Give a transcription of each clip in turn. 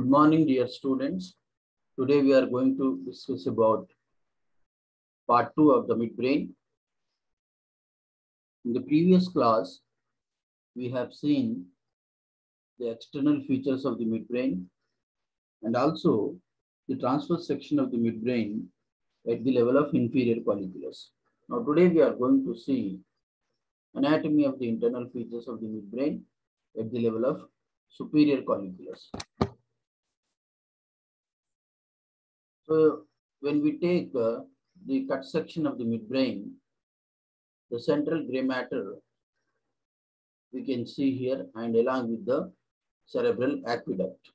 Good morning, dear students. Today we are going to discuss about part 2 of the midbrain. In the previous class, we have seen the external features of the midbrain and also the transverse section of the midbrain at the level of inferior colliculus. Now today we are going to see anatomy of the internal features of the midbrain at the level of superior colliculus. So when we take the cut section of the midbrain, the central gray matter we can see here and along with the cerebral aqueduct.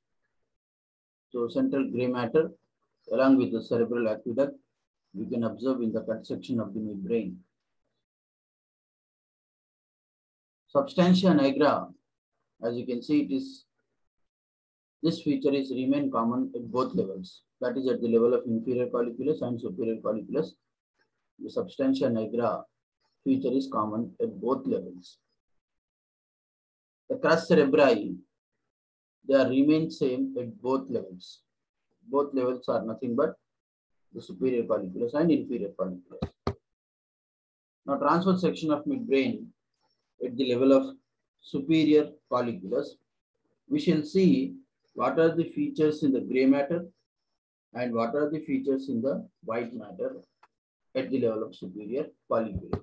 So central gray matter along with the cerebral aqueduct we can observe in the cut section of the midbrain. Substantia nigra, as you can see, this feature is remain common at both levels. That is at the level of inferior colliculus and superior colliculus. The substantia nigra feature is common at both levels. The crus cerebri, they are remain same at both levels. Both levels are nothing but the superior colliculus and inferior colliculus. Now transverse section of midbrain at the level of superior colliculus, we shall see what are the features in the gray matter and what are the features in the white matter at the level of superior colliculus.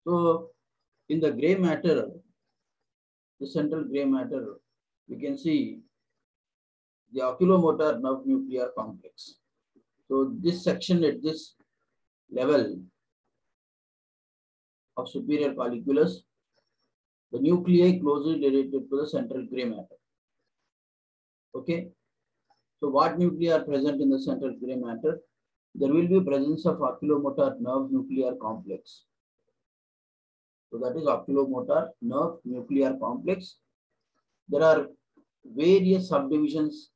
So in the gray matter, the central gray matter, we can see the oculomotor nerve nuclear complex. So this section at this level of superior colliculus, the nuclei closely related to the central gray matter. Okay. So what nuclei are present in the central gray matter? There will be presence of oculomotor nerve nuclear complex. So that is oculomotor nerve nuclear complex. There are various subdivisions,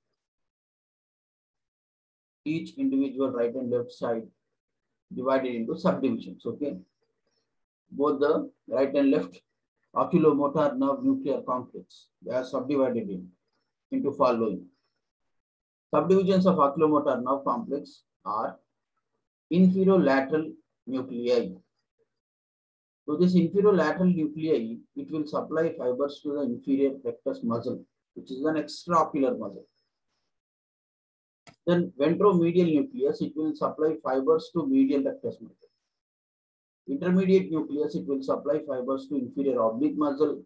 each individual right and left side divided into subdivisions. Okay. Both the right and left oculomotor nerve nuclear complex, they are subdivided into following. Subdivisions of oculomotor nerve complex are inferolateral nuclei. So this inferolateral nuclei, it will supply fibers to the inferior rectus muscle, which is an extraocular muscle. Then ventromedial nucleus, it will supply fibers to medial rectus muscle. Intermediate nucleus, it will supply fibers to inferior oblique muscle.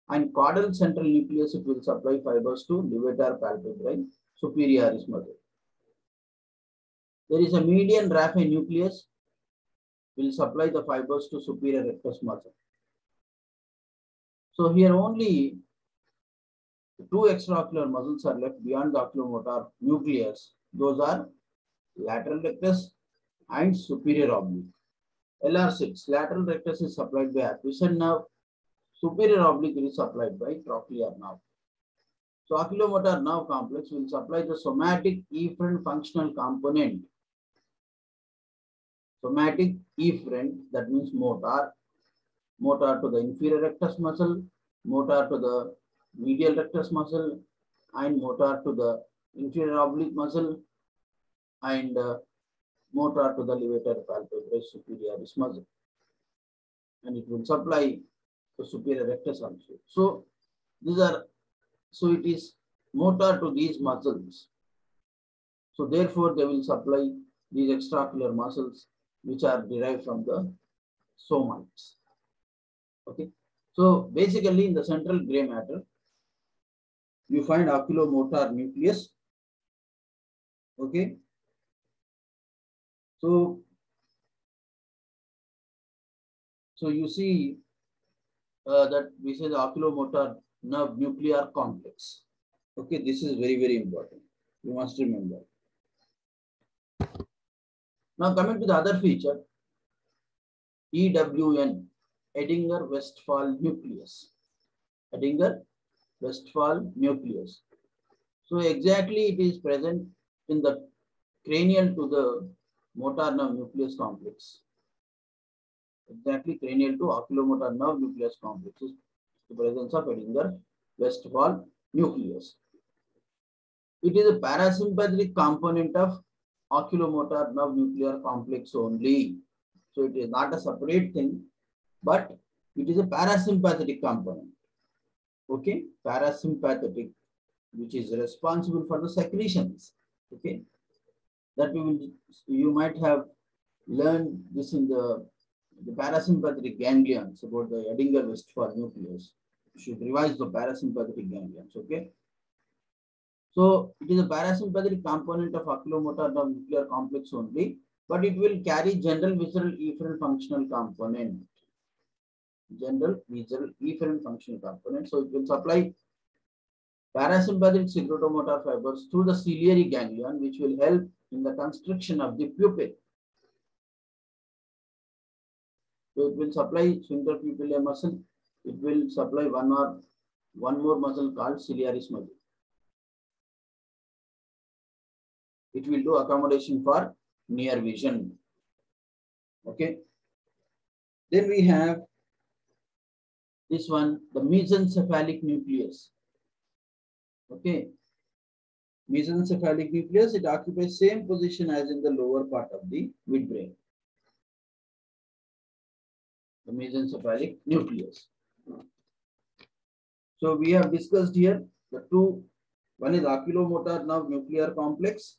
And caudal central nucleus, it will supply fibers to levator palpebrae superioris muscle. There is a median raphe nucleus, will supply the fibers to superior rectus muscle. So here only two extraocular muscles are left beyond the oculomotor nucleus. Those are lateral rectus and superior oblique. LR6, lateral rectus is supplied by acquisition nerve, superior oblique is supplied by trochlear nerve. So oculomotor nerve complex will supply the somatic efferent functional component. Somatic efferent, that means motor to the inferior rectus muscle, motor to the medial rectus muscle, and motor to the inferior oblique muscle, and motor to the levator palpebrae superioris muscle. And it will supply the superior rectus also. So it is motor to these muscles. So therefore they will supply these extraocular muscles which are derived from the somites. Okay. So basically in the central gray matter, you find oculomotor nucleus. Okay. So you see that we say the oculomotor nerve nuclear complex. Okay, this is very, very important. You must remember. Now coming to the other feature, EWN, Edinger-Westphal nucleus. Edinger-Westphal nucleus. So exactly it is present in the cranial to the motor nerve nucleus complex. Exactly cranial to oculomotor nerve nucleus complex is the presence of Edinger-Westphal nucleus. It is a parasympathetic component of oculomotor nerve nuclear complex only. So it is not a separate thing, but it is a parasympathetic component. Okay, parasympathetic, which is responsible for the secretions. Okay, that you might have learned this in the parasympathetic ganglions about the Edinger-Westphal nucleus. You should revise the parasympathetic ganglions. Okay. So it is a parasympathetic component of oculomotor nerve nuclear complex only, but it will carry general visceral efferent functional component. General visceral efferent functional component. So it will supply parasympathetic secretomotor fibers through the ciliary ganglion, which will help in the constriction of the pupil. So it will supply sphincter pupillae muscle. It will supply one more muscle called ciliaris muscle. It will do accommodation for near vision. Okay. Then we have this one, the mesencephalic nucleus. Okay. Mesencephalic nucleus, it occupies same position as in the lower part of the midbrain. The mesencephalic nucleus. So we have discussed here the two. One is oculomotor nerve nuclear complex